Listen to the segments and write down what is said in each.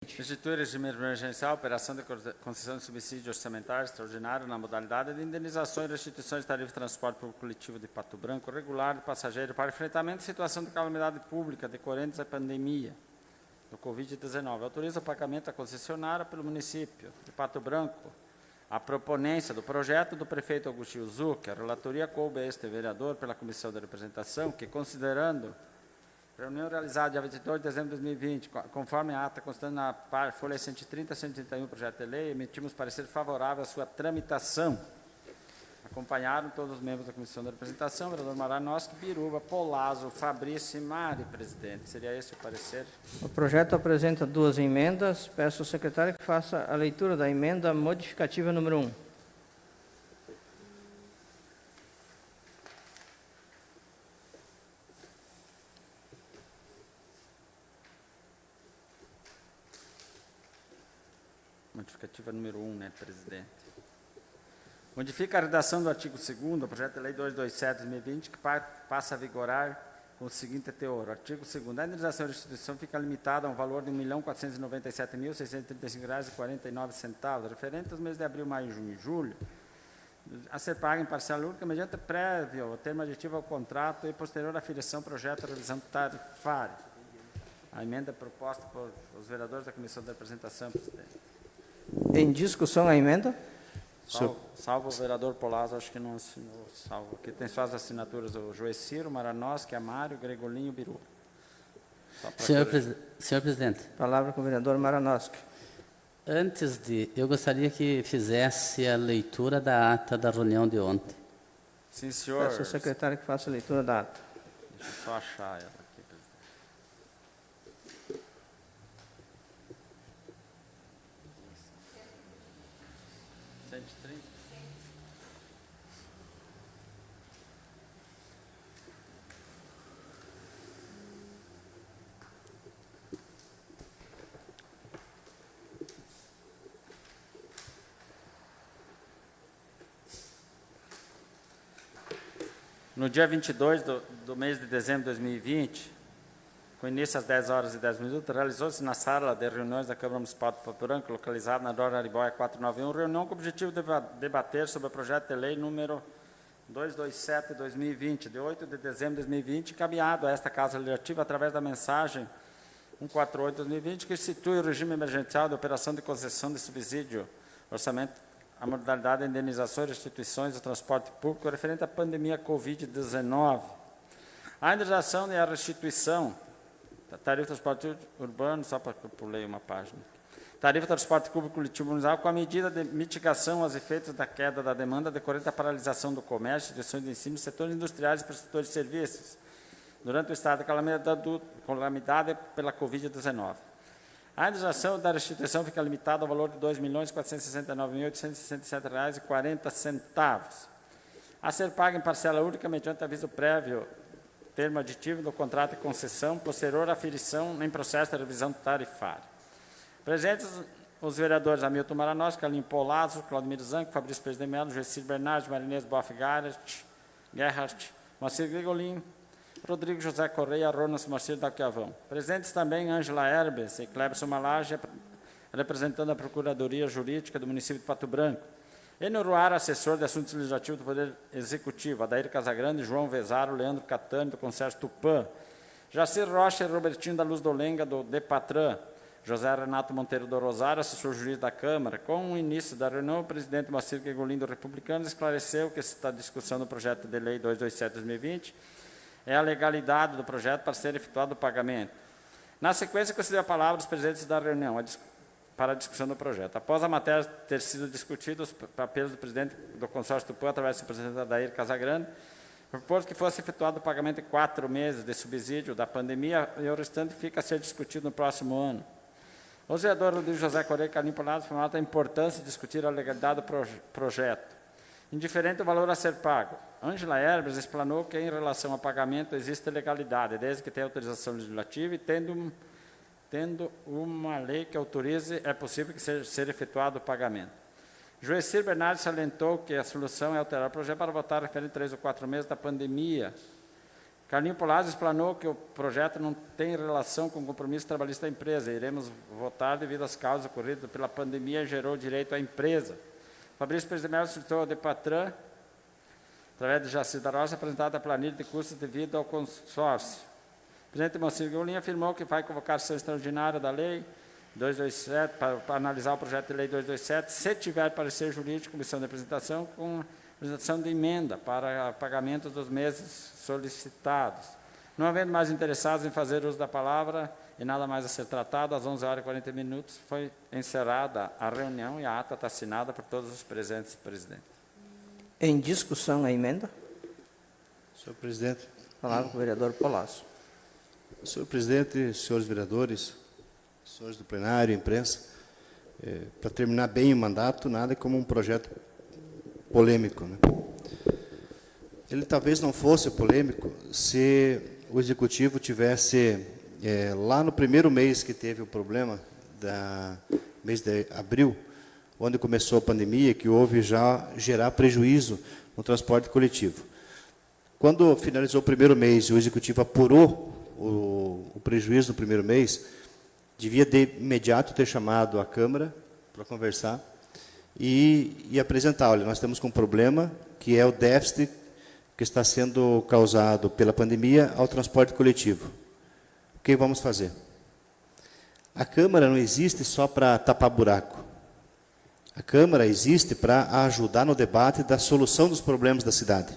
Institui regime emergencial, operação de concessão de subsídio orçamentário extraordinário na modalidade de indenizações e restituições de tarifa de transporte público coletivo de Pato Branco, regular de passageiro para enfrentamento de situação de calamidade pública decorrentes da pandemia do Covid-19. Autoriza o pagamento da concessionária pelo município de Pato Branco. A proponência do projeto do prefeito Agostinho Zucchi, a relatoria coube a este vereador pela comissão de representação, que, considerando reunião realizada dia 22 de dezembro de 2020, conforme a ata constando na folha 130 a 131 do projeto de lei, emitimos parecer favorável à sua tramitação. Acompanharam todos os membros da comissão de representação, o vereador Maranoski, Biruba, Polazzo, Fabrício e Mari, presidente. Seria esse o parecer? O projeto apresenta duas emendas. Peço ao secretário que faça a leitura da emenda modificativa número 1. Modificativa número 1, né, presidente? Modifica a redação do artigo 2º do projeto de lei 227/2020, que passa a vigorar com o seguinte teor. O artigo 2º. A indenização e restituição fica limitada a um valor de R$ 1.497.635,49, referente aos meses de abril, maio, junho e julho, a ser paga em parcela única mediante prévio termo aditivo ao contrato e posterior aferição projeto de revisão tarifária. A emenda proposta por os vereadores da comissão de representação, presidente. Em discussão a emenda? Salvo o vereador Polazzo, acho que não assinou. Salvo. Aqui tem só as assinaturas do Joeciro, Maranoski, Amário, Gregolinho e Biru. Senhor presidente. Palavra com o vereador Maranoski. Eu gostaria que fizesse a leitura da ata da reunião de ontem. Sim, senhor. Peço ao secretário que faça a leitura da ata. Deixa eu só achar ela aqui, presidente. No dia 22 do mês de dezembro de 2020, com início às 10 horas e 10 minutos, realizou-se na sala de reuniões da Câmara Municipal de Pato Branco, localizada na Dora Aribóia 491, reunião com o objetivo de debater sobre o projeto de lei número 227/2020, de 8 de dezembro de 2020, encaminhado a esta Casa Legislativa através da mensagem 148/2020, que institui o regime emergencial de operação de concessão de subsídio, orçamento, a modalidade de indenizações e restituições do transporte público referente à pandemia Covid-19. A indenização e a restituição da tarifa de transporte urbano, só para que eu pulei uma página. Tarifa de transporte público coletivo municipal com a medida de mitigação aos efeitos da queda da demanda decorrente da paralisação do comércio, instituições de ensino, setores industriais e prestadores de serviços, durante o estado de calamidade pela Covid-19. A indenização da restituição fica limitada ao valor de R$ 2.469.867,40, a ser paga em parcela única mediante aviso prévio, termo aditivo do contrato de concessão, posterior aferição em processo de revisão tarifária. Presentes os vereadores Hamilton Maranoski, Alim Polazzo, Claudemir Zanco, Fabrício Pérez de Mello, Joecir Bernardes, Marinês Boff Gerhardt, Moacir Gregolinho, Rodrigo José Correia, Ronas Moacir Daquiavão. Presentes também Ângela Herbes e Clebson Malage, representando a Procuradoria Jurídica do município de Pato Branco. Enoruara, assessor de Assuntos Legislativos do Poder Executivo, Adair Casagrande, João Vezaro, Leandro Catani, do Consórcio Tupã, Jacir Rocha e Robertinho da Luz Dolenga, do DEPATRAN, José Renato Monteiro do Rosário, assessor jurídico da Câmara. Com o início da reunião, o presidente Moacir Gregolinho, do Republicano, esclareceu que esta discussão do projeto de lei 227/2020 é a legalidade do projeto para ser efetuado o pagamento. Na sequência, concedeu a palavra aos presidentes da reunião para a discussão do projeto. Após a matéria ter sido discutida, os papeles do presidente do consórcio Tupã, através do presidente Adair Casagrande, propôs que fosse efetuado o pagamento de 4 meses de subsídio da pandemia e o restante fica a ser discutido no próximo ano. Os vereadores Rodrigo José Correia e Carlinhos Polazzo afirmaram a importância de discutir a legalidade do projeto, indiferente do valor a ser pago. Ângela Herbes explanou que, em relação ao pagamento, existe legalidade, desde que tenha autorização legislativa e, tendo uma lei que autorize, é possível que seja efetuado o pagamento. Joecir Bernardes salientou que a solução é alterar o projeto para votar referente a 3 ou 4 meses da pandemia, Carlinho Polazzi explanou que o projeto não tem relação com o compromisso trabalhista da empresa. Iremos votar devido às causas ocorridas pela pandemia, gerou direito à empresa. Fabrício Pesimel citou a Depatran, através de Jaci da Rocha, apresentada a planilha de custos devido ao consórcio. O presidente Moacir Goulin afirmou que vai convocar a sessão extraordinária da lei 227, para analisar o projeto de lei 227, se tiver parecer jurídico, comissão de apresentação, com apresentação de emenda para pagamento dos meses solicitados. Não havendo mais interessados em fazer uso da palavra e nada mais a ser tratado, às 11h40 foi encerrada a reunião e a ata está assinada por todos os presentes, presidente. Em discussão a emenda? Senhor presidente. Palavra com o vereador Polazzi. Senhor presidente, senhores vereadores, senhores do plenário, imprensa, para terminar bem o mandato, nada como um projeto polêmico, né? Ele talvez não fosse polêmico se o executivo tivesse, lá no primeiro mês que teve o problema, mês de abril, onde começou a pandemia, que houve já gerar prejuízo no transporte coletivo. Quando finalizou o primeiro mês e o executivo apurou o prejuízo do primeiro mês, devia de imediato ter chamado a Câmara para conversar e apresentar, olha, nós temos com um problema que é o déficit que está sendo causado pela pandemia ao transporte coletivo. O que vamos fazer? A Câmara não existe só para tapar buraco. A Câmara existe para ajudar no debate da solução dos problemas da cidade.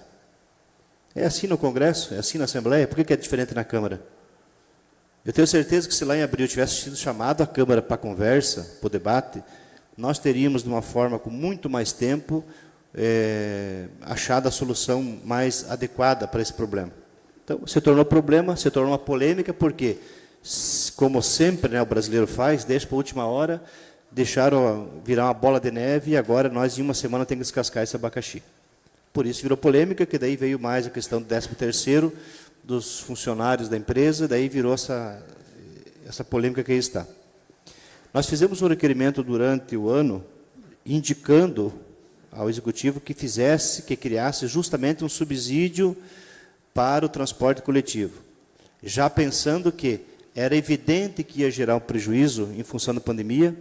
É assim no Congresso, é assim na Assembleia, por que é diferente na Câmara? Eu tenho certeza que se lá em abril tivesse sido chamado a Câmara para a conversa, para o debate, nós teríamos, de uma forma com muito mais tempo, achado a solução mais adequada para esse problema. Então, se tornou problema, se tornou uma polêmica, porque, como sempre, né, o brasileiro faz, deixa para a última hora, deixaram virar uma bola de neve e agora nós, em uma semana, temos que descascar esse abacaxi. Por isso virou polêmica, que daí veio mais a questão do 13º, dos funcionários da empresa, daí virou essa polêmica que aí está. Nós fizemos um requerimento durante o ano, indicando ao Executivo que criasse justamente um subsídio para o transporte coletivo, já pensando que era evidente que ia gerar um prejuízo em função da pandemia,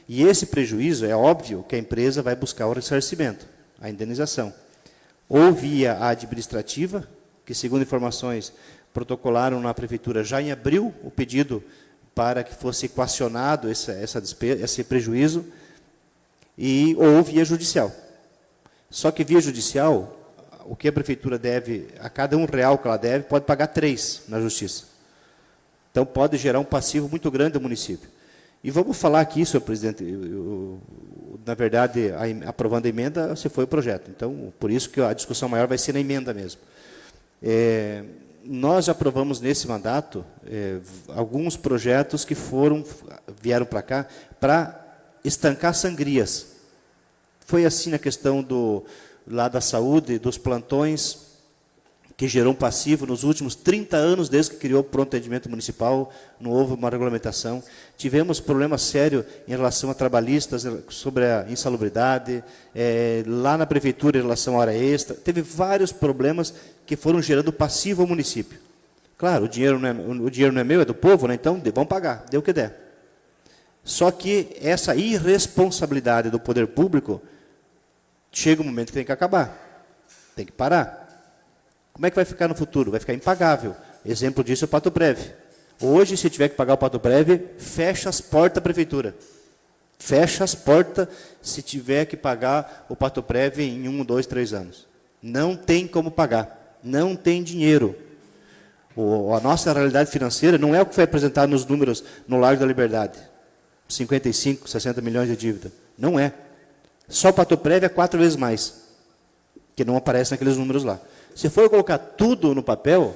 e esse prejuízo, é óbvio que a empresa vai buscar o ressarcimento, a indenização, ou via a administrativa, que, segundo informações, protocolaram na Prefeitura já em abril o pedido para que fosse equacionado esse prejuízo, ou via judicial. Só que via judicial, o que a Prefeitura deve, a cada R$1 que ela deve, pode pagar 3 na Justiça. Então, pode gerar um passivo muito grande ao município. E vamos falar aqui, senhor presidente, na verdade, aprovando a emenda, se foi o projeto. Então, por isso que a discussão maior vai ser na emenda mesmo. Nós aprovamos nesse mandato alguns projetos que vieram para cá para estancar sangrias. Foi assim na questão lá da saúde, dos plantões, que gerou um passivo nos últimos 30 anos, desde que criou o pronto atendimento municipal, não houve uma regulamentação. Tivemos problema sério em relação a trabalhistas, sobre a insalubridade, lá na Prefeitura em relação à hora extra. Teve vários problemas que foram gerando passivo ao município. Claro, o dinheiro não é meu, é do povo, né? Então vão pagar, dê o que der. Só que essa irresponsabilidade do poder público, chega um momento que tem que acabar, tem que parar. Como é que vai ficar no futuro? Vai ficar impagável. Exemplo disso é o Pato Breve. Hoje, se tiver que pagar o Pato Breve, fecha as portas da Prefeitura. Fecha as portas se tiver que pagar o Pato Breve em 1, 2, 3 anos. Não tem como pagar. Não tem dinheiro. A nossa realidade financeira não é o que foi apresentado nos números no Largo da Liberdade. 55, 60 milhões de dívida. Não é. Só o Pato Breve é 4 vezes mais, que não aparece naqueles números lá. Se for colocar tudo no papel,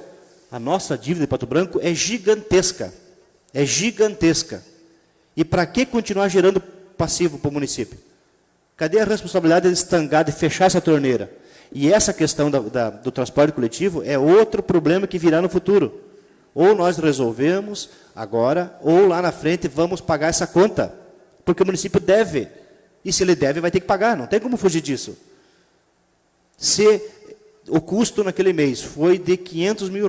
a nossa dívida de Pato Branco é gigantesca. É gigantesca. E para que continuar gerando passivo para o município? Cadê a responsabilidade de estangar, de fechar essa torneira? E essa questão do transporte coletivo é outro problema que virá no futuro. Ou nós resolvemos agora, ou lá na frente vamos pagar essa conta. Porque o município deve. E se ele deve, vai ter que pagar. Não tem como fugir disso. Se o custo naquele mês foi de R$500 mil,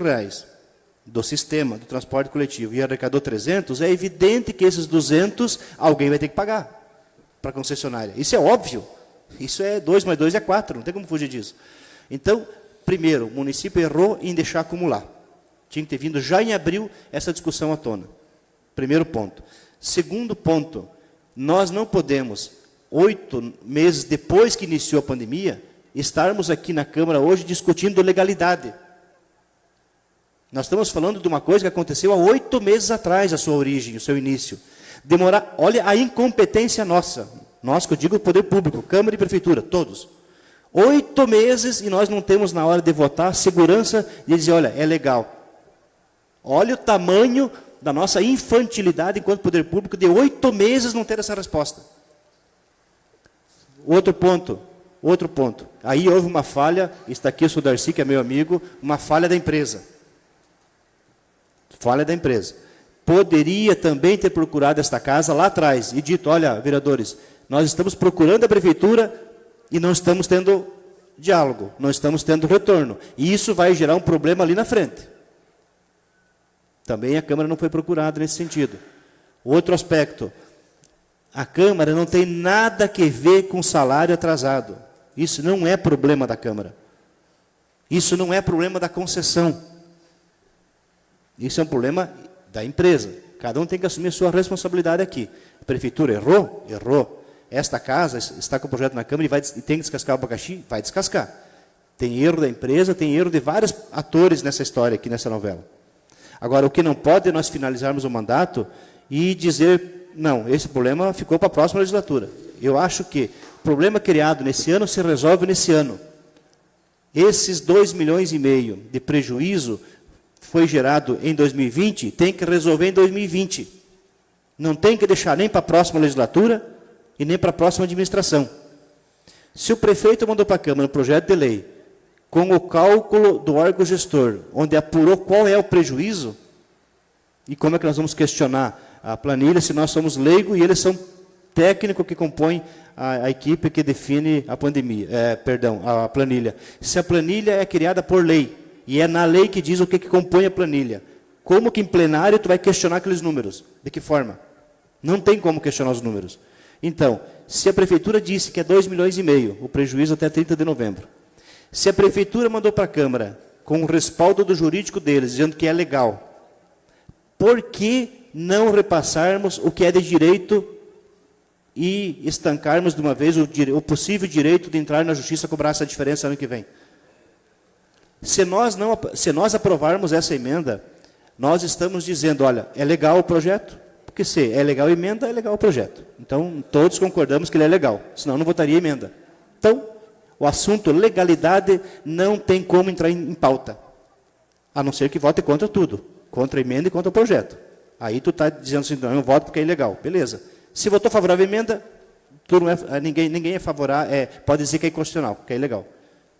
do sistema, do transporte coletivo, e arrecadou 300, é evidente que esses 200 alguém vai ter que pagar para a concessionária. Isso é óbvio. Isso é 2 mais 2 é 4, não tem como fugir disso. Então, primeiro, o município errou em deixar acumular. Tinha que ter vindo já em abril essa discussão à tona. Primeiro ponto. Segundo ponto, nós não podemos, 8 meses depois que iniciou a pandemia, estarmos aqui na Câmara hoje discutindo legalidade. Nós estamos falando de uma coisa que aconteceu há 8 meses atrás, a sua origem, o seu início. Demorar, olha a incompetência nossa. Nós, que eu digo o poder público, Câmara e Prefeitura, todos. 8 meses e nós não temos, na hora de votar, segurança de dizer, olha, é legal. Olha o tamanho da nossa infantilidade enquanto poder público de 8 meses não ter essa resposta. Outro ponto. Aí houve uma falha, está aqui o Darcy, que é meu amigo, uma falha da empresa. Falha da empresa. Poderia também ter procurado esta casa lá atrás e dito, olha, vereadores, nós estamos procurando a prefeitura e não estamos tendo diálogo, não estamos tendo retorno. E isso vai gerar um problema ali na frente. Também a Câmara não foi procurada nesse sentido. Outro aspecto, a Câmara não tem nada a ver com salário atrasado. Isso não é problema da Câmara. Isso não é problema da concessão. Isso é um problema da empresa. Cada um tem que assumir a sua responsabilidade aqui. A prefeitura errou? Errou. Esta casa está com o projeto na Câmara e tem que descascar o abacaxi? Vai descascar. Tem erro da empresa, tem erro de vários atores nessa história aqui, nessa novela. Agora, o que não pode é nós finalizarmos o mandato e dizer, não, esse problema ficou para a próxima legislatura. Eu acho que o problema criado nesse ano se resolve nesse ano. Esses 2,5 milhões de prejuízo foi gerado em 2020, tem que resolver em 2020. Não tem que deixar nem para a próxima legislatura e nem para a próxima administração. Se o prefeito mandou para a Câmara um projeto de lei com o cálculo do órgão gestor, onde apurou qual é o prejuízo, e como é que nós vamos questionar a planilha se nós somos leigos e eles são técnicos que compõem a equipe que define a a planilha. Se a planilha é criada por lei, e é na lei que diz o que compõe a planilha, como que em plenário tu vai questionar aqueles números? De que forma? Não tem como questionar os números. Então, se a prefeitura disse que é 2,5 milhões o prejuízo até 30 de novembro, se a prefeitura mandou para a Câmara, com o respaldo do jurídico deles, dizendo que é legal, por que não repassarmos o que é de direito e estancarmos de uma vez o possível direito de entrar na justiça e cobrar essa diferença ano que vem? Se nós aprovarmos essa emenda, nós estamos dizendo, olha, é legal o projeto, porque se é legal a emenda, é legal o projeto. Então, todos concordamos que ele é legal, senão não votaria a emenda. Então, o assunto legalidade não tem como entrar em pauta, a não ser que vote contra tudo, contra a emenda e contra o projeto. Aí tu está dizendo assim, não, eu voto porque é ilegal. Beleza. Se votou favorável à emenda, ninguém é favorável, pode dizer que é inconstitucional, que é ilegal.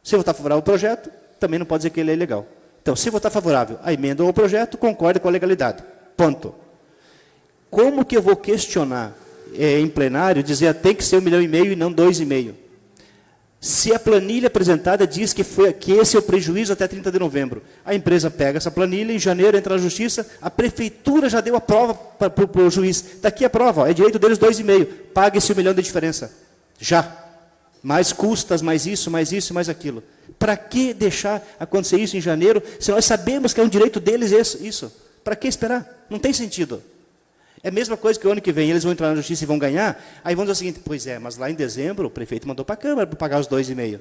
Se votar favorável ao projeto, também não pode dizer que ele é ilegal. Então, se votar favorável à emenda ou ao projeto, concorda com a legalidade. Ponto. Como que eu vou questionar em plenário, dizer tem que ser 1,5 milhão e não 2,5? Se a planilha apresentada diz que esse é o prejuízo até 30 de novembro, a empresa pega essa planilha, em janeiro entra na justiça, a prefeitura já deu a prova para o juiz. Está aqui a prova, é direito deles 2,5. Paga esse 1 milhão de diferença. Já. Mais custas, mais isso, mais aquilo. Para que deixar acontecer isso em janeiro, se nós sabemos que é um direito deles isso? Para que esperar? Não tem sentido. É a mesma coisa que o ano que vem eles vão entrar na justiça e vão ganhar, aí vão dizer o seguinte, pois é, mas lá em dezembro o prefeito mandou para a Câmara para pagar os 2,5.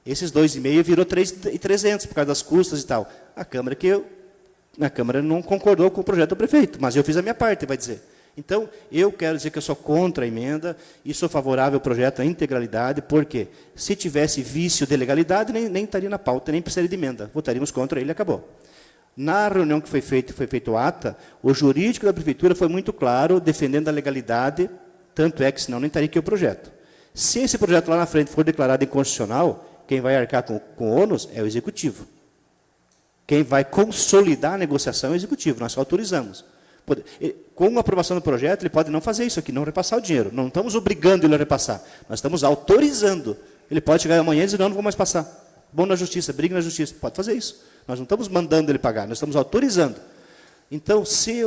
Esses 2,5 virou 3,300 por causa das custas e tal. A Câmara não concordou com o projeto do prefeito, mas eu fiz a minha parte, vai dizer. Então, eu quero dizer que eu sou contra a emenda e sou favorável ao projeto à integralidade, porque se tivesse vício de legalidade, nem estaria na pauta, nem precisaria de emenda. Votaríamos contra ele e acabou. Na reunião que foi feito ata, o jurídico da prefeitura foi muito claro, defendendo a legalidade, tanto é que senão nem estaria aqui o projeto. Se esse projeto lá na frente for declarado inconstitucional, quem vai arcar com o ônus é o executivo. Quem vai consolidar a negociação é o executivo, nós só autorizamos. Com a aprovação do projeto, ele pode não fazer isso aqui, não repassar o dinheiro. Não estamos obrigando ele a repassar, nós estamos autorizando. Ele pode chegar amanhã e dizer, não vou mais passar. Bom na justiça, brigue na justiça. Pode fazer isso. Nós não estamos mandando ele pagar, nós estamos autorizando. Então, se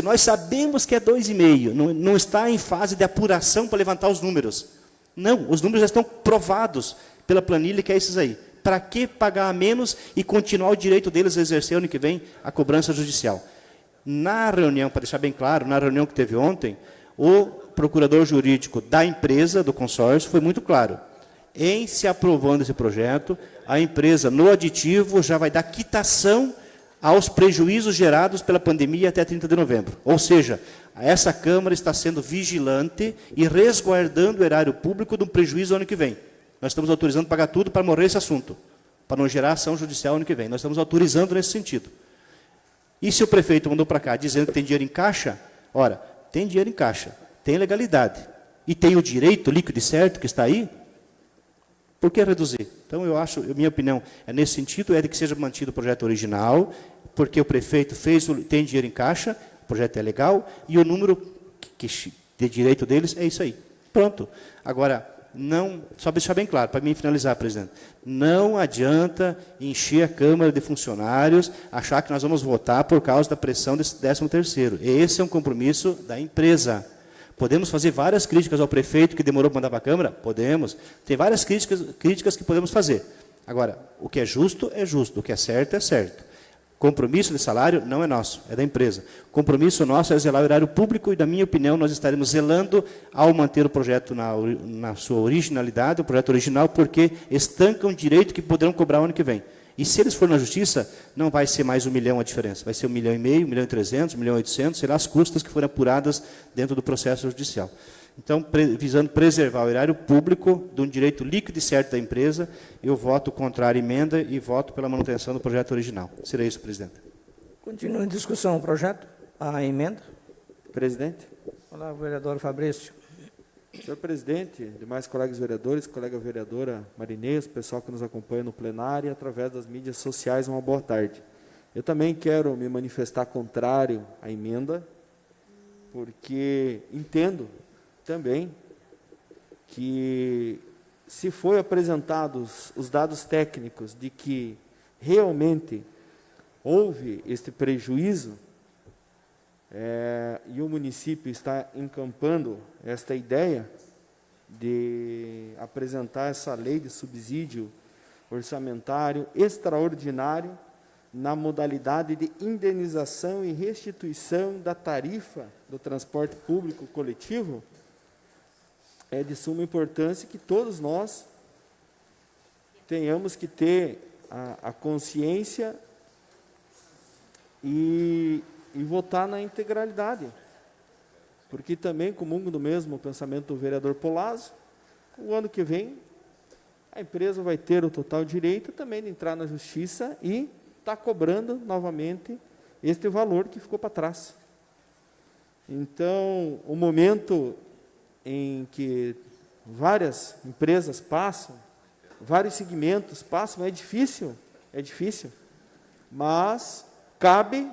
nós sabemos que é 2,5, não está em fase de apuração para levantar os números. Não, os números já estão provados pela planilha, que é esses aí. Para que pagar a menos e continuar o direito deles a exercer ano que vem a cobrança judicial? Na reunião, para deixar bem claro, na reunião que teve ontem, o procurador jurídico da empresa, do consórcio, foi muito claro. Em se aprovando esse projeto, a empresa, no aditivo, já vai dar quitação aos prejuízos gerados pela pandemia até 30 de novembro. Ou seja, essa Câmara está sendo vigilante e resguardando o erário público de um prejuízo ano que vem. Nós estamos autorizando pagar tudo para morrer esse assunto, para não gerar ação judicial ano que vem. Nós estamos autorizando nesse sentido. E se o prefeito mandou para cá dizendo que tem dinheiro em caixa, ora, tem dinheiro em caixa, tem legalidade, e tem o direito líquido e certo que está aí, por que reduzir? Então, eu acho, minha opinião é nesse sentido, é de que seja mantido o projeto original, porque o prefeito tem dinheiro em caixa, o projeto é legal, e o número de direito deles é isso aí. Pronto. Agora, não, só deixar bem claro, para mim finalizar, presidente, não adianta encher a Câmara de funcionários, achar que nós vamos votar por causa da pressão desse 13º. Esse é um compromisso da empresa. Podemos fazer várias críticas ao prefeito que demorou para mandar para a Câmara? Podemos. Tem várias críticas que podemos fazer. Agora, o que é justo, o que é certo, é certo. Compromisso de salário não é nosso, é da empresa. Compromisso nosso é zelar o erário público e, na minha opinião, nós estaremos zelando ao manter o projeto na sua originalidade, o projeto original, porque estanca um direito que poderão cobrar o ano que vem. E se eles forem na justiça, não vai ser mais 1 milhão a diferença, vai ser 1,5 milhão, 1,3 milhão, 1,8 milhão, será as custas que forem apuradas dentro do processo judicial. Então, visando preservar o erário público de um direito líquido e certo da empresa, eu voto contrário à emenda e voto pela manutenção do projeto original. Será isso, presidente. Continua em discussão o projeto, a emenda. Presidente. Olá, vereador Fabrício. Senhor presidente, demais colegas vereadores, colega vereadora Marinês, pessoal que nos acompanha no plenário e através das mídias sociais, uma boa tarde. Eu também quero me manifestar contrário à emenda, porque entendo também que se foi apresentados os dados técnicos de que realmente houve este prejuízo, e o município está encampando esta ideia de apresentar essa lei de subsídio orçamentário extraordinário na modalidade de indenização e restituição da tarifa do transporte público coletivo, é de suma importância que todos nós tenhamos que ter a consciência e votar na integralidade. Porque também comungo do mesmo pensamento do vereador Polazzo, o ano que vem a empresa vai ter o total direito também de entrar na justiça e está cobrando novamente este valor que ficou para trás. Então, o momento em que várias empresas passam, vários segmentos passam, é difícil, mas cabe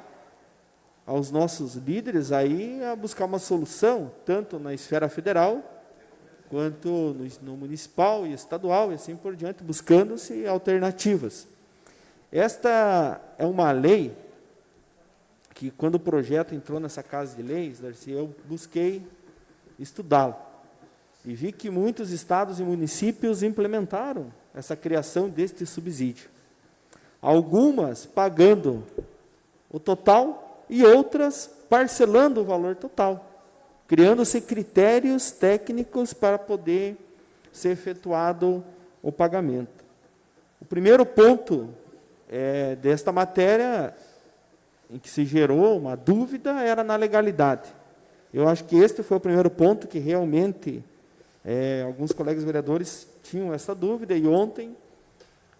aos nossos líderes aí a buscar uma solução, tanto na esfera federal, quanto no municipal e estadual, e assim por diante, buscando-se alternativas. Esta é uma lei que, quando o projeto entrou nessa Casa de Leis, Darcy, eu busquei estudá-lo. E vi que muitos estados e municípios implementaram essa criação deste subsídio. Algumas pagando o total e outras parcelando o valor total, criando-se critérios técnicos para poder ser efetuado o pagamento. O primeiro ponto desta matéria, em que se gerou uma dúvida, era na legalidade. Eu acho que este foi o primeiro ponto que realmente alguns colegas vereadores tinham essa dúvida, e ontem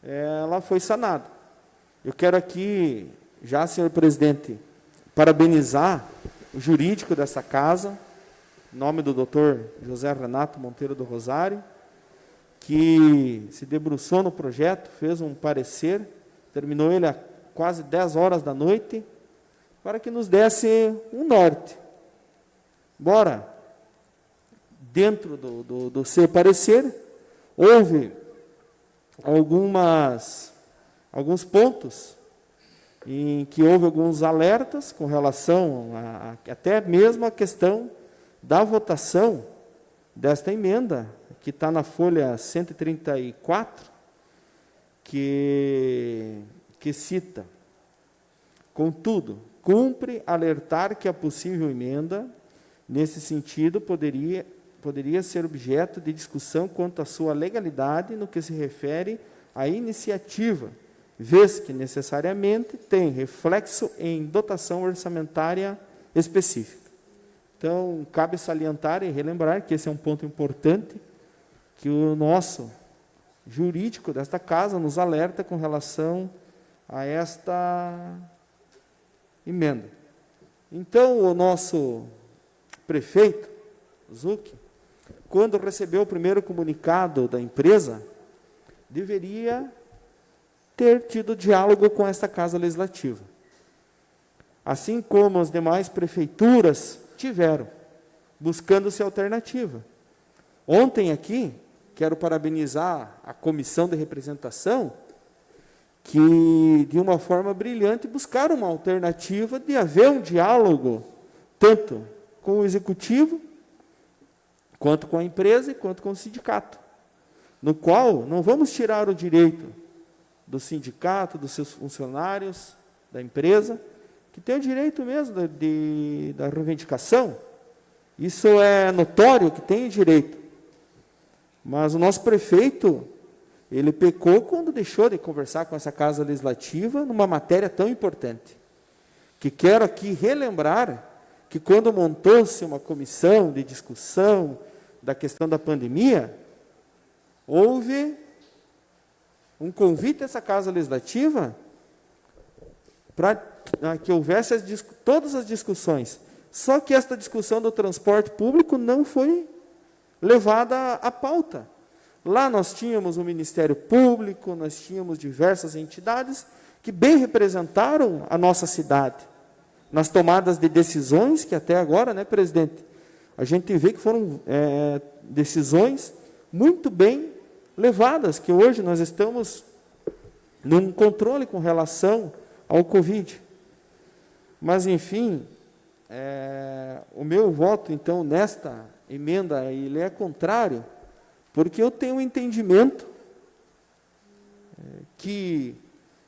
ela foi sanada. Eu quero aqui, já, senhor presidente, parabenizar o jurídico dessa casa, em nome do doutor José Renato Monteiro do Rosário, que se debruçou no projeto, fez um parecer, terminou ele a quase 10 horas da noite, para que nos desse um norte. Embora, dentro do seu parecer, houve alguns pontos em que houve alguns alertas com relação até mesmo a questão da votação desta emenda, que está na folha 134, que cita: contudo, cumpre alertar que a possível emenda, nesse sentido, poderia ser objeto de discussão quanto à sua legalidade no que se refere à iniciativa, vez que necessariamente tem reflexo em dotação orçamentária específica. Então, cabe salientar e relembrar que esse é um ponto importante, que o nosso jurídico desta casa nos alerta com relação a esta emenda. Então, o nosso prefeito, Zucchi, quando recebeu o primeiro comunicado da empresa, deveria ter tido diálogo com esta Casa Legislativa. Assim como as demais prefeituras tiveram, buscando-se alternativa. Ontem aqui, quero parabenizar a comissão de representação, que, de uma forma brilhante, buscaram uma alternativa de haver um diálogo, tanto com o executivo, quanto com a empresa e quanto com o sindicato, no qual não vamos tirar o direito do sindicato, dos seus funcionários, da empresa, que tem o direito mesmo da reivindicação. Isso é notório que tem o direito. Mas o nosso prefeito, ele pecou quando deixou de conversar com essa Casa Legislativa numa matéria tão importante. Que quero aqui relembrar que quando montou-se uma comissão de discussão da questão da pandemia, houve um convite a essa Casa Legislativa para que houvesse todas as discussões. Só que esta discussão do transporte público não foi levada à pauta. Lá nós tínhamos o Ministério Público, nós tínhamos diversas entidades que bem representaram a nossa cidade nas tomadas de decisões, que até agora, né, presidente, a gente vê que foram decisões muito bem levadas, que hoje nós estamos num controle com relação ao Covid. Mas, enfim, o meu voto, então, nesta emenda, ele é contrário, porque eu tenho um entendimento que,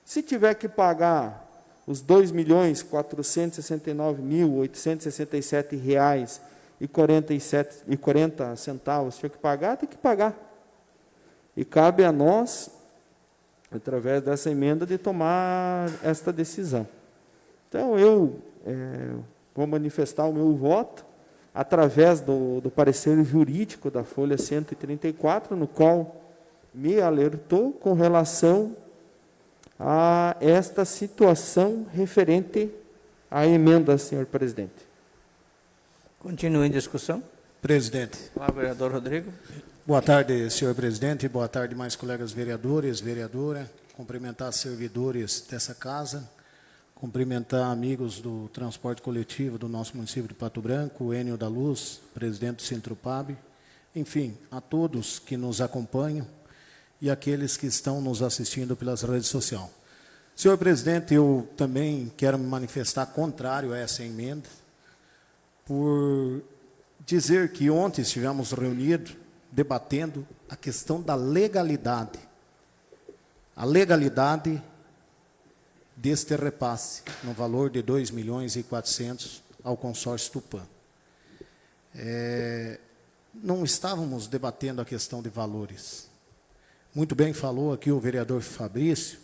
se tiver que pagar os R$ 2.469.867,40 tinha que pagar, tem que pagar. E cabe a nós, através dessa emenda, de tomar esta decisão. Então, eu vou manifestar o meu voto através do parecer jurídico da folha 134, no qual me alertou com relação a esta situação referente à emenda, senhor presidente. Continua em discussão. Presidente. Olá, vereador Rodrigo. Boa tarde, senhor presidente. Boa tarde, mais colegas vereadores, vereadora. Cumprimentar servidores dessa casa. Cumprimentar amigos do transporte coletivo do nosso município de Pato Branco, o Enio da Luz, presidente do Centropab. Enfim, a todos que nos acompanham e aqueles que estão nos assistindo pelas redes sociais. Senhor presidente, eu também quero me manifestar contrário a essa emenda, por dizer que ontem estivemos reunidos, debatendo a questão da legalidade. A legalidade deste repasse, no valor de 2.400.000 ao consórcio Tupã. Não estávamos debatendo a questão de valores. Muito bem falou aqui o vereador Fabrício,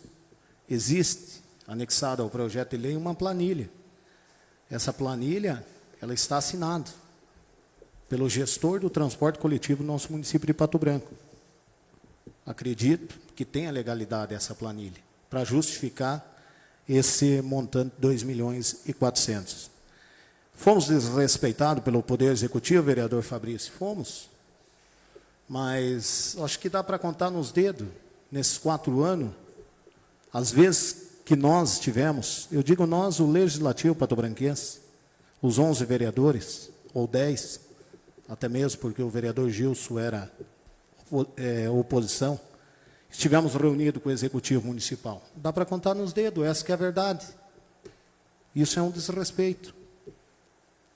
existe, anexada ao projeto de lei, uma planilha. Essa planilha, ela está assinada pelo gestor do transporte coletivo do nosso município de Pato Branco. Acredito que tem a legalidade essa planilha, para justificar esse montante de 2.400.000. Fomos desrespeitados pelo Poder Executivo, vereador Fabrício? Fomos. Mas acho que dá para contar nos dedos, nesses 4 anos, as vezes que nós tivemos, eu digo nós, o Legislativo patobranquense, os 11 vereadores, ou 10, até mesmo porque o vereador Gilson era oposição, estivemos reunidos com o Executivo Municipal. Dá para contar nos dedos, essa que é a verdade. Isso é um desrespeito.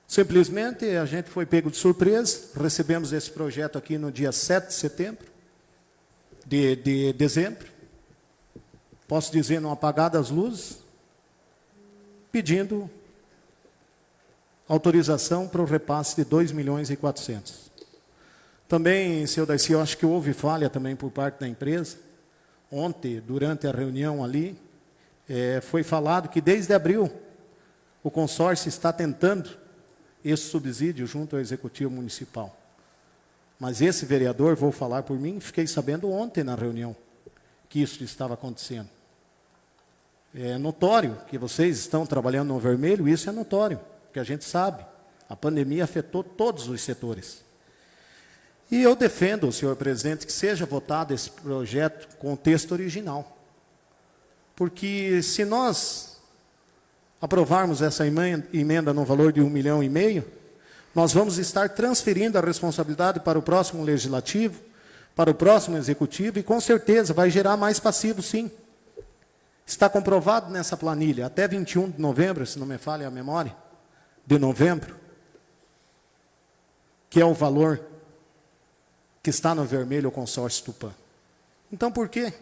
Simplesmente a gente foi pego de surpresa, recebemos esse projeto aqui no dia 7 de setembro, de dezembro, posso dizer, não apagadas as luzes, pedindo autorização para o repasse de 2.400.000. Também, senhor Darcy, eu acho que houve falha também por parte da empresa. Ontem, durante a reunião ali, foi falado que desde abril o consórcio está tentando esse subsídio junto ao Executivo Municipal. Mas esse vereador, vou falar por mim, fiquei sabendo ontem na reunião que isso estava acontecendo. É notório que vocês estão trabalhando no vermelho, isso é notório, porque a gente sabe, a pandemia afetou todos os setores. E eu defendo, senhor presidente, que seja votado esse projeto com o texto original. Porque se nós aprovarmos essa emenda no valor de 1,5 milhão, nós vamos estar transferindo a responsabilidade para o próximo legislativo, para o próximo executivo, e com certeza vai gerar mais passivo, sim. Está comprovado nessa planilha, até 21 de novembro, se não me falha a memória, de novembro, que é o valor que está no vermelho o consórcio Tupã. Então, por quê?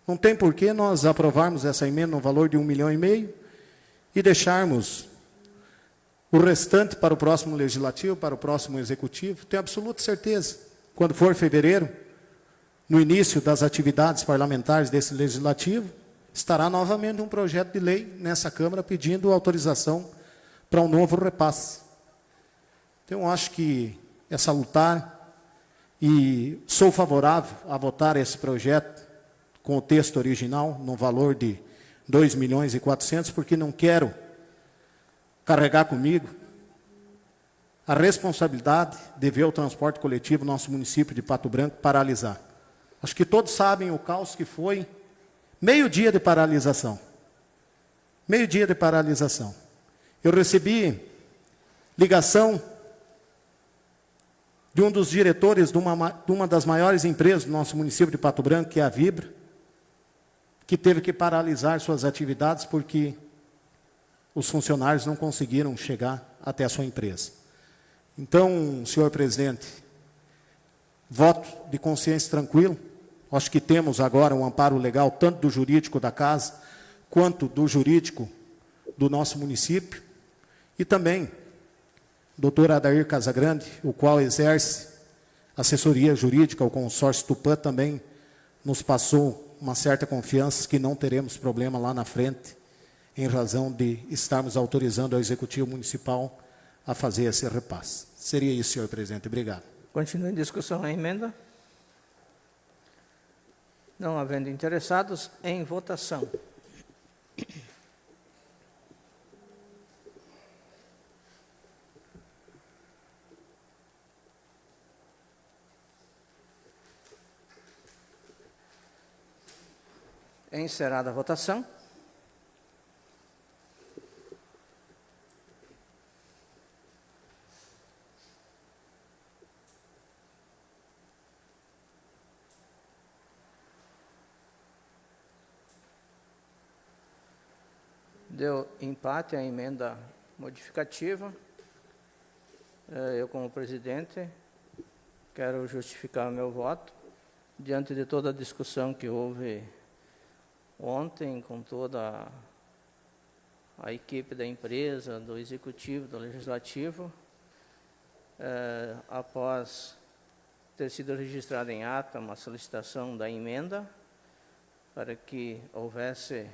Não tem por que nós aprovarmos essa emenda no valor de 1,5 milhão e deixarmos o restante para o próximo legislativo, para o próximo executivo. Tenho absoluta certeza, quando for fevereiro, no início das atividades parlamentares desse legislativo, estará novamente um projeto de lei nessa Câmara pedindo autorização para um novo repasse. Então, acho que é salutar e sou favorável a votar esse projeto com o texto original no valor de 2.400.000, porque não quero carregar comigo a responsabilidade de ver o transporte coletivo no nosso município de Pato Branco paralisar. Acho que todos sabem o caos que foi meio-dia de paralisação. Meio-dia de paralisação. Eu recebi ligação de um dos diretores de uma das maiores empresas do nosso município de Pato Branco, que é a Vibra, que teve que paralisar suas atividades porque os funcionários não conseguiram chegar até a sua empresa. Então, senhor presidente, voto de consciência tranquilo. Acho que temos agora um amparo legal, tanto do jurídico da casa, quanto do jurídico do nosso município. E também, doutor Adair Casagrande, o qual exerce assessoria jurídica ao consórcio Tupã, também nos passou uma certa confiança que não teremos problema lá na frente, em razão de estarmos autorizando ao Executivo Municipal a fazer esse repasse. Seria isso, senhor presidente. Obrigado. Continua em discussão a emenda. Não havendo interessados, em votação. Encerrada a votação. Deu empate a emenda modificativa. Eu, como presidente, quero justificar o meu voto diante de toda a discussão que houve ontem com toda a equipe da empresa, do executivo, do legislativo, após ter sido registrada em ata uma solicitação da emenda para que houvesse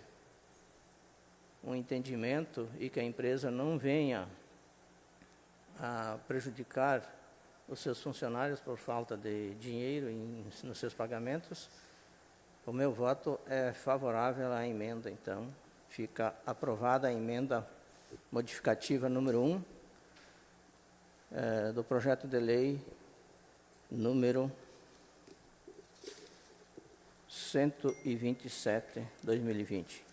um entendimento e que a empresa não venha a prejudicar os seus funcionários por falta de dinheiro nos seus pagamentos. O meu voto é favorável à emenda, então. Fica aprovada a emenda modificativa número 1 do projeto de lei número 127/2020.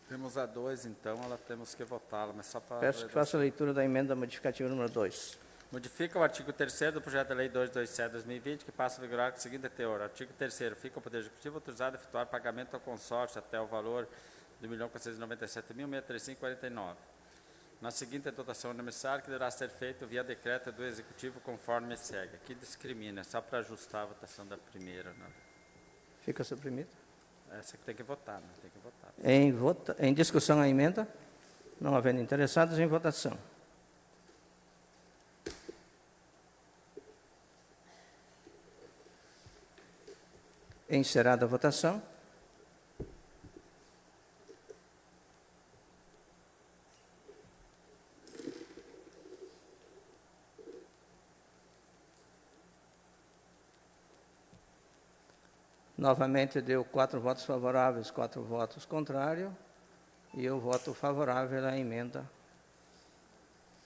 Temos a 2, então, ela temos que votá-la, mas só para... Peço que faça a leitura da emenda modificativa número 2. Modifica o artigo 3º do projeto de lei 227/2020, que passa a vigorar com o seguinte teor. Artigo 3º. Fica o Poder Executivo autorizado a efetuar pagamento ao consórcio até o valor de R$ 1.497.635,49. Na seguinte dotação necessária, que deverá ser feito via decreto do Executivo, conforme segue. Aqui discrimina, só para ajustar a votação da primeira. Né? Fica suprimido. Essa que tem que votar, né? Tem que votar. Em discussão a emenda? Não havendo interessados, em votação. Encerrada a votação. Novamente deu 4 votos favoráveis, 4 votos contrários, e eu voto favorável à emenda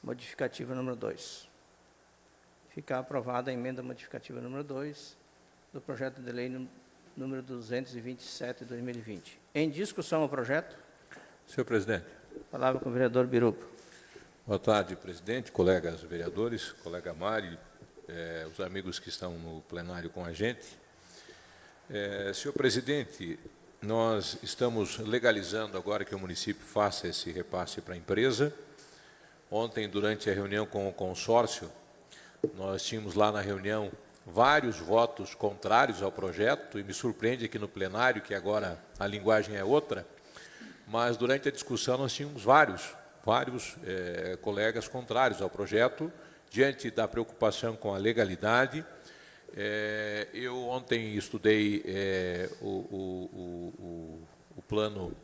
modificativa número 2. Fica aprovada a emenda modificativa número 2 do projeto de lei número 227 de 2020. Em discussão o projeto. Senhor presidente. Palavra com o vereador Biruba. Boa tarde, presidente, colegas vereadores, colega Mário, os amigos que estão no plenário com a gente. Senhor presidente, nós estamos legalizando agora que o município faça esse repasse para a empresa. Ontem, durante a reunião com o consórcio, nós tínhamos lá na reunião vários votos contrários ao projeto, e me surpreende aqui no plenário, que agora a linguagem é outra, mas durante a discussão nós tínhamos vários colegas contrários ao projeto, diante da preocupação com a legalidade. Eu ontem estudei o plano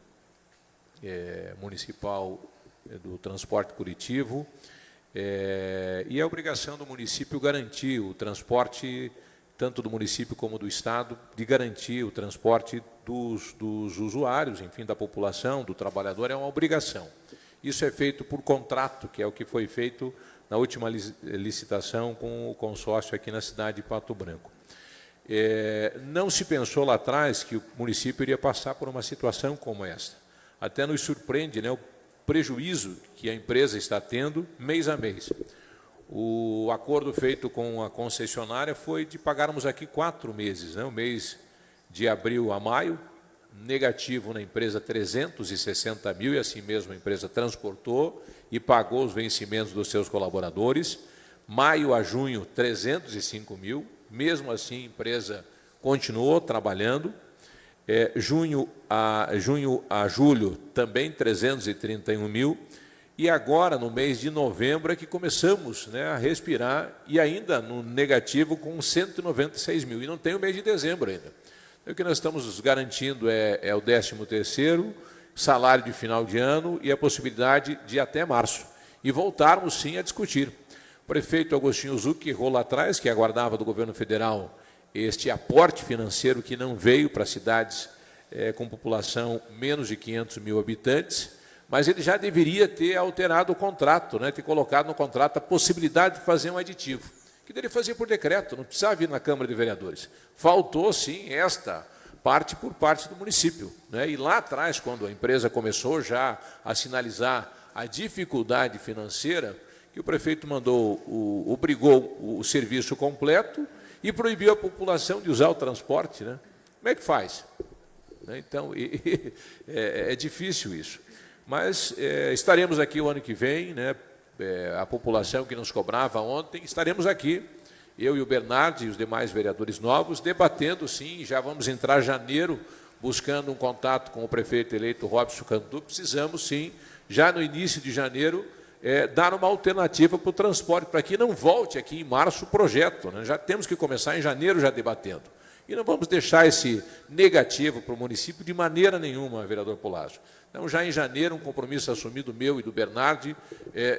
municipal do transporte coletivo, e a obrigação do município garantir o transporte, tanto do município como do Estado, de garantir o transporte dos usuários, enfim, da população, do trabalhador, é uma obrigação. Isso é feito por contrato, que é o que foi feito na última licitação com o consórcio aqui na cidade de Pato Branco. Não se pensou lá atrás que o município iria passar por uma situação como esta. Até nos surpreende, né, o prejuízo que a empresa está tendo mês a mês. O acordo feito com a concessionária foi de pagarmos aqui 4 meses, né, o mês de abril a maio, negativo na empresa 360 mil, e assim mesmo a empresa transportou e pagou os vencimentos dos seus colaboradores. Maio a junho, 305 mil, mesmo assim a empresa continuou trabalhando. Junho a julho, também 331 mil, e agora, no mês de novembro, é que começamos, né, a respirar, e ainda no negativo com 196 mil, e não tem o mês de dezembro ainda. O que nós estamos garantindo é o 13º, salário de final de ano e a possibilidade de até março. E voltarmos, sim, a discutir. O prefeito Agostinho Zucchi errou lá atrás, que aguardava do governo federal este aporte financeiro que não veio para cidades com população menos de 500 mil habitantes, mas ele já deveria ter alterado o contrato, né, ter colocado no contrato a possibilidade de fazer um aditivo, que deveria fazer por decreto, não precisava vir na Câmara de Vereadores. Faltou, sim, esta parte por parte do município, né? E lá atrás, quando a empresa começou já a sinalizar a dificuldade financeira, que o prefeito obrigou o serviço completo e proibiu a população de usar o transporte, né? Como é que faz? Então, é difícil isso. Mas estaremos aqui o ano que vem, né? A população que nos cobrava ontem, estaremos aqui, eu e o Bernardo e os demais vereadores novos, debatendo, sim, já vamos entrar em janeiro, buscando um contato com o prefeito eleito Robson Cantu. Precisamos, sim, já no início de janeiro, dar uma alternativa para o transporte, para que não volte aqui em março o projeto, né? Já temos que começar em janeiro já debatendo. E não vamos deixar esse negativo para o município de maneira nenhuma, vereador Polazzo. Então, já em janeiro, um compromisso assumido meu e do Bernardi.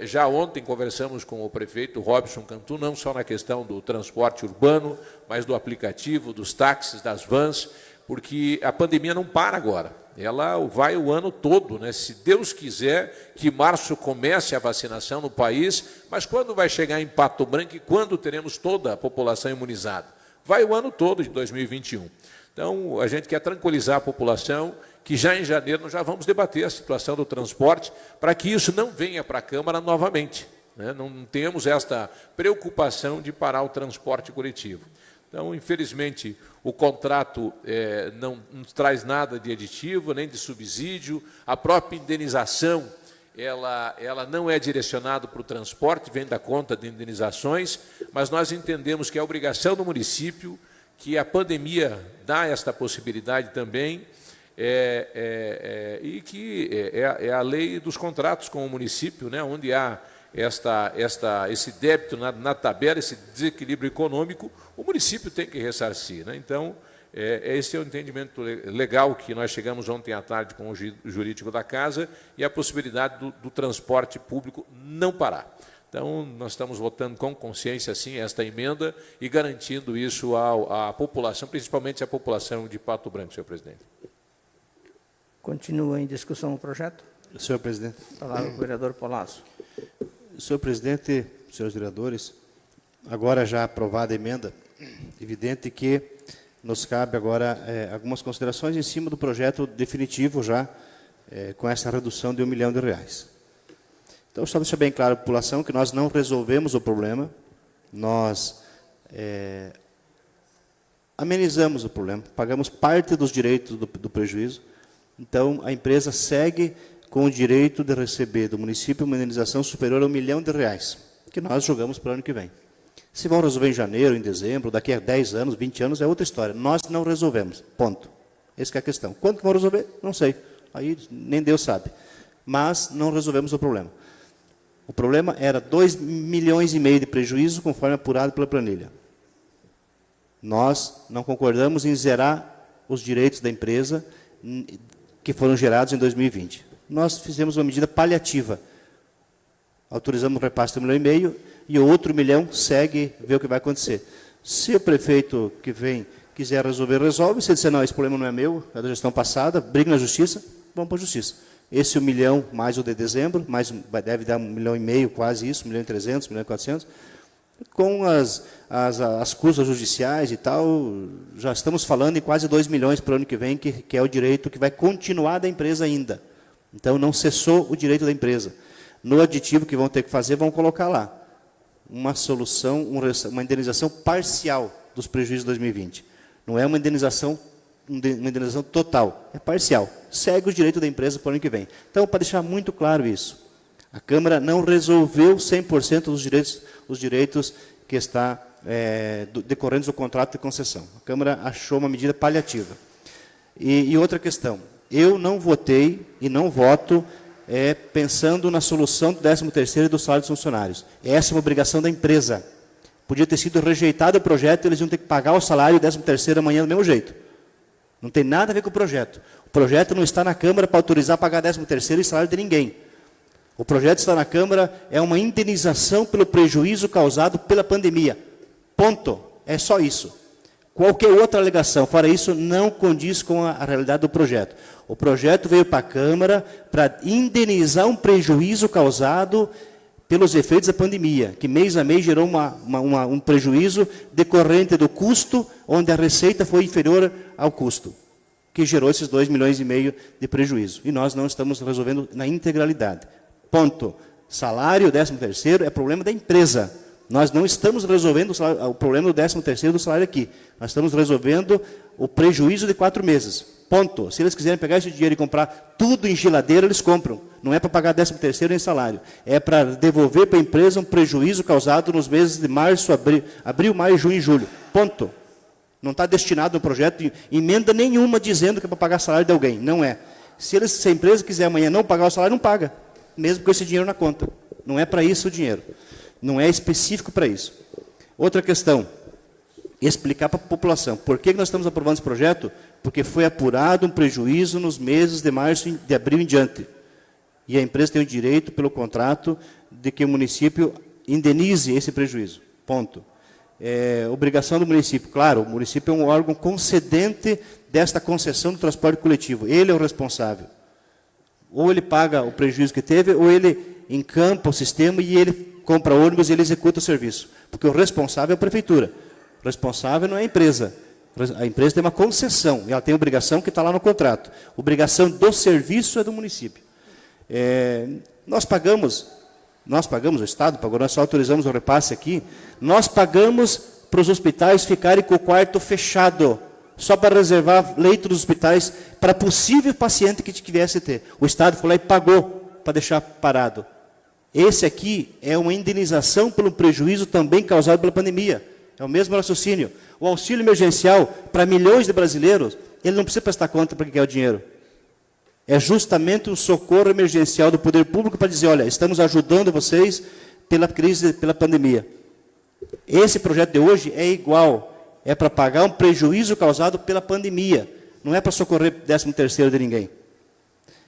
Já ontem conversamos com o prefeito Robson Cantu, não só na questão do transporte urbano, mas do aplicativo, dos táxis, das vans, porque a pandemia não para agora. Ela vai o ano todo, né? Se Deus quiser que março comece a vacinação no país, mas quando vai chegar em Pato Branco e quando teremos toda a população imunizada? Vai o ano todo de 2021. Então, a gente quer tranquilizar a população que já em janeiro nós já vamos debater a situação do transporte para que isso não venha para a Câmara novamente. né? Não temos esta preocupação de parar o transporte coletivo. Então, infelizmente, o contrato não traz nada de aditivo, nem de subsídio, a própria indenização ela não é direcionada para o transporte, vem da conta de indenizações, mas nós entendemos que é obrigação do município, que a pandemia dá esta possibilidade também, e que é a lei dos contratos com o município, né, onde há esse débito na tabela, esse desequilíbrio econômico, o município tem que ressarcir, né? Então, esse é o entendimento legal que nós chegamos ontem à tarde com o jurídico da Casa e a possibilidade do transporte público não parar. Então, nós estamos votando com consciência, sim, esta emenda e garantindo isso à população, principalmente à população de Pato Branco, senhor presidente. Continua em discussão o projeto? Senhor presidente. Palavra ao vereador Palazzo. Senhor presidente, senhores vereadores, agora já aprovada a emenda, evidente que nos cabe agora algumas considerações em cima do projeto definitivo já, com essa redução de R$1 milhão. Então, só deixar bem claro à população que nós não resolvemos o problema, nós amenizamos o problema, pagamos parte dos direitos do prejuízo, então a empresa segue com o direito de receber do município uma indenização superior a R$1 milhão, que nós jogamos para o ano que vem. Se vão resolver em janeiro, em dezembro, daqui a 10 anos, 20 anos, é outra história. Nós não resolvemos, ponto. Essa é a questão. Quando que vão resolver? Não sei. Aí nem Deus sabe. Mas não resolvemos o problema. O problema era R$2,5 milhões de prejuízo, conforme apurado pela planilha. Nós não concordamos em zerar os direitos da empresa que foram gerados em 2020. Nós fizemos uma medida paliativa. Autorizamos um repasse de R$1,5 milhão e o outro R$1 milhão segue, vê o que vai acontecer. Se o prefeito que vem quiser resolver, resolve. Se ele disser, não, esse problema não é meu, é da gestão passada, briga na justiça, vamos para a justiça. Esse R$1 milhão, mais o de dezembro, deve dar R$1,5 milhão, quase isso, R$1,3 milhão, R$1,4 milhão, com as custas judiciais e tal, já estamos falando em quase R$2 milhões para o ano que vem, que é o direito que vai continuar da empresa ainda. Então, não cessou o direito da empresa. No aditivo que vão ter que fazer, vão colocar lá uma solução, uma indenização parcial dos prejuízos de 2020. Não é uma indenização total, é parcial. Segue o direito da empresa para o ano que vem. Então, para deixar muito claro isso, a Câmara não resolveu 100% os direitos que está decorrentes do contrato de concessão. A Câmara achou uma medida paliativa. E outra questão, eu não votei e não voto pensando na solução do 13º e do salário dos funcionários. Essa é uma obrigação da empresa. Podia ter sido rejeitado o projeto, eles iam ter que pagar o salário e o 13º amanhã do mesmo jeito. Não tem nada a ver com o projeto. O projeto não está na Câmara para autorizar a pagar 13º e salário de ninguém. O projeto está na Câmara, é uma indenização pelo prejuízo causado pela pandemia. Ponto. É só isso. Qualquer outra alegação, fora isso, não condiz com a realidade do projeto. O projeto veio para a Câmara para indenizar um prejuízo causado pelos efeitos da pandemia, que mês a mês gerou um prejuízo decorrente do custo, onde a receita foi inferior ao custo, que gerou esses R$2,5 milhões de prejuízo. E nós não estamos resolvendo na integralidade. Ponto. Salário, 13º, é problema da empresa. Nós não estamos resolvendo o problema do 13º do salário aqui. Nós estamos resolvendo o prejuízo de 4 meses. Ponto. Se eles quiserem pegar esse dinheiro e comprar tudo em geladeira, eles compram. Não é para pagar 13º em salário. É para devolver para a empresa um prejuízo causado nos meses de março, abril, maio, junho e julho. Ponto. Não está destinado no projeto emenda nenhuma dizendo que é para pagar salário de alguém. Não é. Se a empresa quiser amanhã não pagar o salário, não paga. Mesmo com esse dinheiro na conta. Não é para isso o dinheiro. Não é específico para isso. Outra questão, explicar para a população. Por que nós estamos aprovando esse projeto? Porque foi apurado um prejuízo nos meses de março, de abril em diante. E a empresa tem o direito, pelo contrato, de que o município indenize esse prejuízo. Ponto. Obrigação do município. Claro, o município é um órgão concedente desta concessão do transporte coletivo. Ele é o responsável. Ou ele paga o prejuízo que teve, ou ele encampa o sistema e ele compra ônibus e ele executa o serviço. Porque o responsável é a prefeitura. O responsável não é a empresa. A empresa tem uma concessão, e ela tem obrigação que está lá no contrato. Obrigação do serviço é do município. Nós pagamos Nós pagamos, o Estado pagou, nós só autorizamos o repasse aqui, nós pagamos para os hospitais ficarem com o quarto fechado, só para reservar leito dos hospitais para possível paciente que viesse ter. O Estado foi lá e pagou para deixar parado. Esse aqui é uma indenização pelo prejuízo também causado pela pandemia. É o mesmo raciocínio. O auxílio emergencial para milhões de brasileiros, ele não precisa prestar conta para que quer o dinheiro. É justamente um socorro emergencial do poder público para dizer, olha, estamos ajudando vocês pela crise, pela pandemia. Esse projeto de hoje é igual, é para pagar um prejuízo causado pela pandemia, não é para socorrer 13º de ninguém.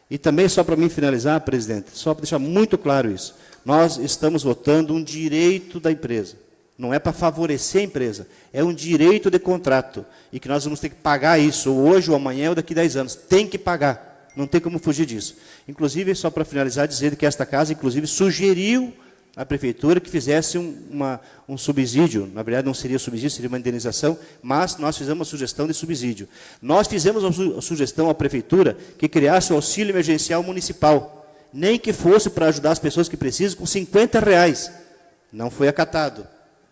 E também, só para mim finalizar, presidente, só para deixar muito claro isso, nós estamos votando um direito da empresa, não é para favorecer a empresa, é um direito de contrato, e que nós vamos ter que pagar isso, ou hoje, ou amanhã, ou daqui a 10 anos, tem que pagar, não tem como fugir disso. Inclusive, só para finalizar, dizer que esta casa, inclusive, sugeriu à prefeitura que fizesse um subsídio, na verdade não seria subsídio, seria uma indenização, mas nós fizemos uma sugestão de subsídio. Nós fizemos uma sugestão à prefeitura que criasse o auxílio emergencial municipal, nem que fosse para ajudar as pessoas que precisam com R$50. Não foi acatado.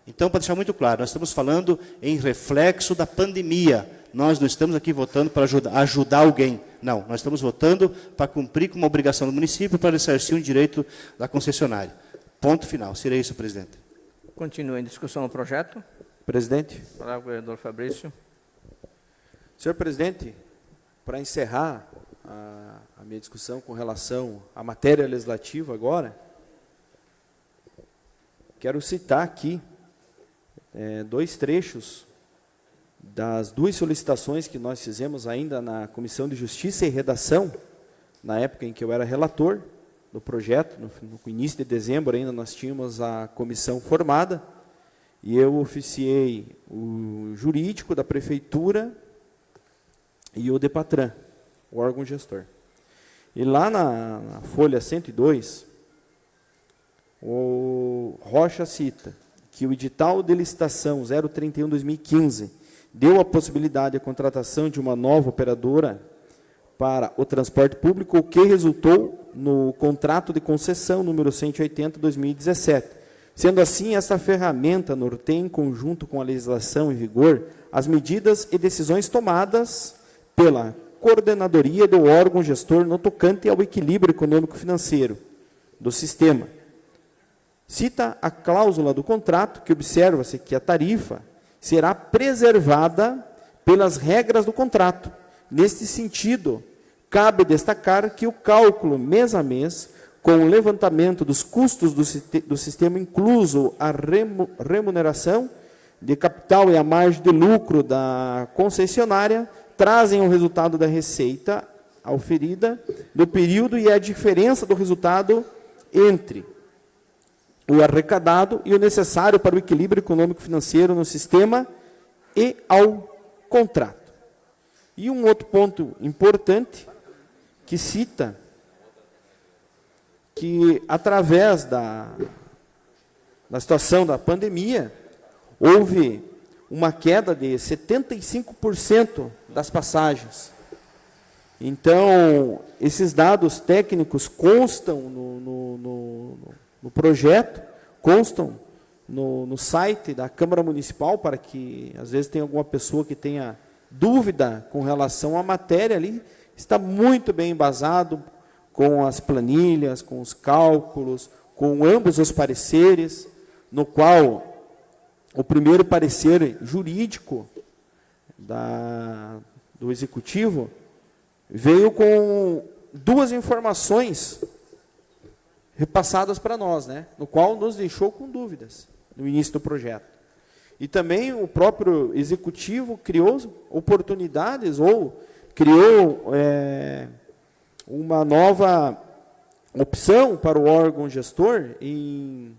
Então, para deixar muito claro, nós estamos falando em reflexo da pandemia. Nós não estamos aqui votando para ajudar alguém. Não, nós estamos votando para cumprir com uma obrigação do município para ressarcir um direito da concessionária. Ponto final. Seria isso, presidente. Continua em discussão o projeto. Presidente. Palavra ao vereador Fabrício. Senhor presidente, para encerrar a minha discussão com relação à matéria legislativa agora, quero citar aqui 2 trechos das 2 solicitações que nós fizemos ainda na Comissão de Justiça e Redação, na época em que eu era relator do projeto, no início de dezembro ainda nós tínhamos a comissão formada, e eu oficiei o jurídico da prefeitura e o DEPATRAN, o órgão gestor. E lá na folha 102, o Rocha cita que o edital de licitação 031/2015 deu a possibilidade de contratação de uma nova operadora para o transporte público, o que resultou no contrato de concessão número 180/2017. Sendo assim, essa ferramenta norteia, em conjunto com a legislação em vigor, as medidas e decisões tomadas pela coordenadoria do órgão gestor no tocante ao equilíbrio econômico-financeiro do sistema. Cita a cláusula do contrato, que observa-se que a tarifa será preservada pelas regras do contrato. Neste sentido, cabe destacar que o cálculo mês a mês, com o levantamento dos custos do sistema, incluso a remuneração de capital e a margem de lucro da concessionária, trazem o resultado da receita auferida do período e a diferença do resultado entre o arrecadado e o necessário para o equilíbrio econômico-financeiro no sistema e ao contrato. E um outro ponto importante, que cita que, através da situação da pandemia, houve uma queda de 75% das passagens. Então, esses dados técnicos constam no projeto, constam no site da Câmara Municipal, para que, às vezes, tem alguma pessoa que tenha dúvida com relação à matéria ali, está muito bem embasado com as planilhas, com os cálculos, com ambos os pareceres, no qual o primeiro parecer jurídico do Executivo veio com 2 informações repassadas para nós, né, no qual nos deixou com dúvidas no início do projeto. E também o próprio Executivo criou oportunidades, ou criou uma nova opção para o órgão gestor em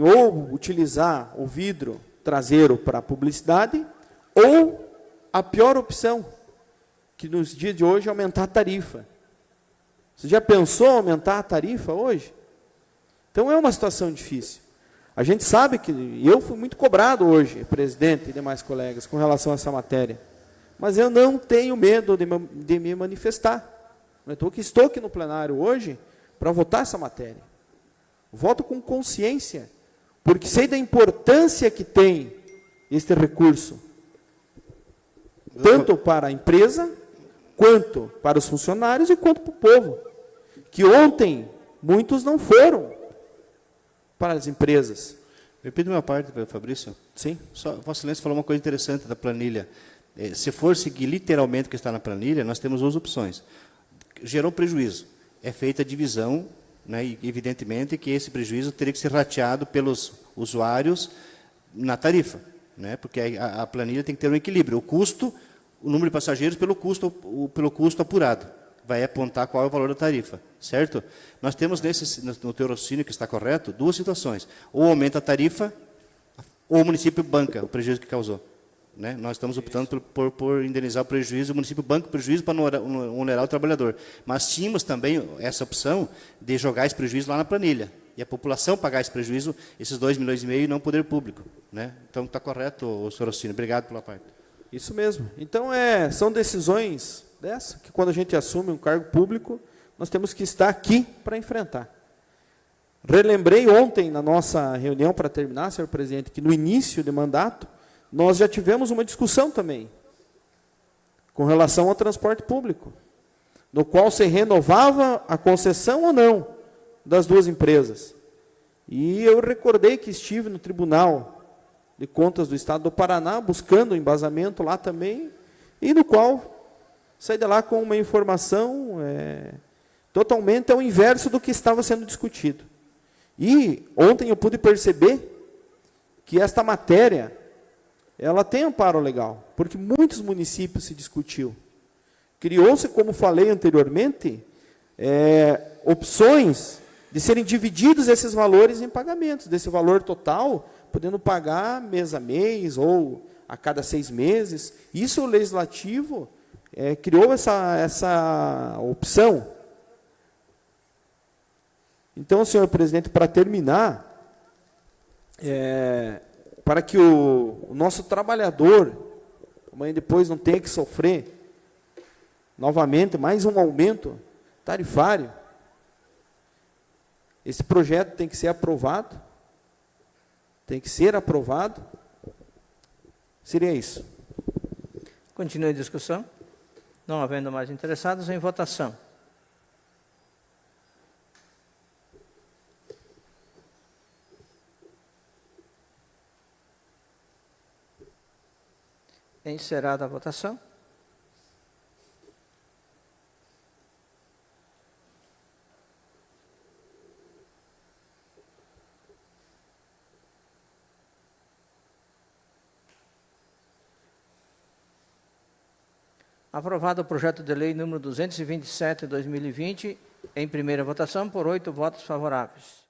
ou utilizar o vidro traseiro para publicidade, ou a pior opção, que nos dias de hoje é aumentar a tarifa. Você já pensou em aumentar a tarifa hoje? Então é uma situação difícil. A gente sabe que, eu fui muito cobrado hoje, presidente e demais colegas, com relação a essa matéria, mas eu não tenho medo de me manifestar. Estou aqui no plenário hoje para votar essa matéria. Voto com consciência, porque sei da importância que tem este recurso, tanto para a empresa, quanto para os funcionários e quanto para o povo. Que ontem muitos não foram para as empresas. Repita uma parte, Fabrício. Sim. Só, Vossa Excelência falou uma coisa interessante da planilha. Se for seguir literalmente o que está na planilha, nós temos duas opções. Gerou prejuízo. É feita a divisão, né, e evidentemente que esse prejuízo teria que ser rateado pelos usuários na tarifa, né, porque a planilha tem que ter um equilíbrio. O custo, o número de passageiros pelo custo apurado. Vai apontar qual é o valor da tarifa, certo? Nós temos no teu raciocínio, que está correto, duas situações. Ou aumenta a tarifa, ou o município banca o prejuízo que causou. Né? Nós estamos optando por indenizar o prejuízo, o município banca o prejuízo para não onerar o trabalhador. Mas tínhamos também essa opção de jogar esse prejuízo lá na planilha. E a população pagar esse prejuízo, esses 2,5 milhões, e não o poder público. Né? Então, está correto, senhor Rossini. Obrigado pela parte. Isso mesmo. Então, são decisões dessa, que quando a gente assume um cargo público, nós temos que estar aqui para enfrentar. Relembrei ontem, na nossa reunião, para terminar, senhor presidente, que no início de mandato, nós já tivemos uma discussão também, com relação ao transporte público, no qual se renovava a concessão ou não das duas empresas. E eu recordei que estive no Tribunal de Contas do Estado do Paraná, buscando embasamento lá também, e no qual saí de lá com uma informação totalmente ao inverso do que estava sendo discutido. E ontem eu pude perceber que esta matéria, ela tem amparo legal, porque muitos municípios se discutiu. Criou-se, como falei anteriormente, opções de serem divididos esses valores em pagamentos, desse valor total, podendo pagar mês a mês ou a cada 6 meses. Isso o legislativo criou essa opção. Então, senhor presidente, para terminar, para que o nosso trabalhador amanhã depois não tenha que sofrer novamente mais um aumento tarifário, esse projeto tem que ser aprovado, Seria isso. Continue a discussão. Não havendo mais interessados, em votação. Encerrada a votação. Aprovado o projeto de lei número 227/2020, em primeira votação, por 8 votos favoráveis.